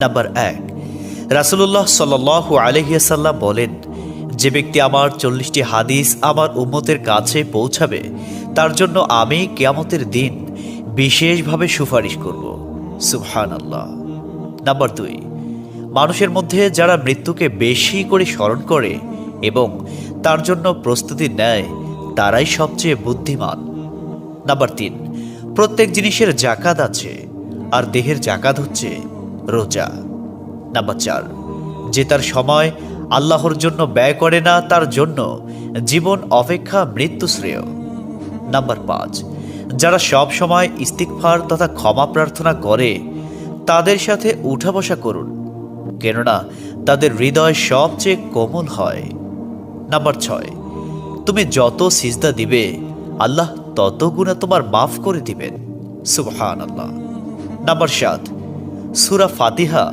Number ১, রাসূলুল্লাহ সাল্লাল্লাহু আলাইহি ওয়াসাল্লাম বলেন, যে ব্যক্তি আমার ৪০টি হাদিস আমার উম্মতের কাছে পৌঁছাবে তার জন্য আমি কিয়ামতের দিন বিশেষভাবে সুপারিশ করব। সুবহানাল্লাহ। নাম্বার ২, মানুষের মধ্যে যারা মৃত্যুকে বেশি করে স্মরণ করে এবং তার জন্য প্রস্তুতি নেয় তারাই সবচেয়ে বুদ্ধিমান। নাম্বার ৩, প্রত্যেক জিনিসের জাকাত আছে, আর দেহের জাকাত হচ্ছে রোজা। নাম্বার ৪, যে তার সময় আল্লাহর জন্য ব্যয় করে না তার জন্য জীবন অপেক্ষা মৃত্যু শ্রেয়। নাম্বার ৫, যারা সব সময় ইস্তিগফার তথা ক্ষমা প্রার্থনা করে তাদের সাথে উঠা বসা করুন, কেননা তাদের হৃদয় সবচেয়ে কোমল হয়। নাম্বার ৬, তুমি যত সিজদা দিবে আল্লাহ তত গুণা তোমার মাফ করে দিবেন। সুবহানাল্লাহ। নাম্বার ৭, সূরা ফাতিহা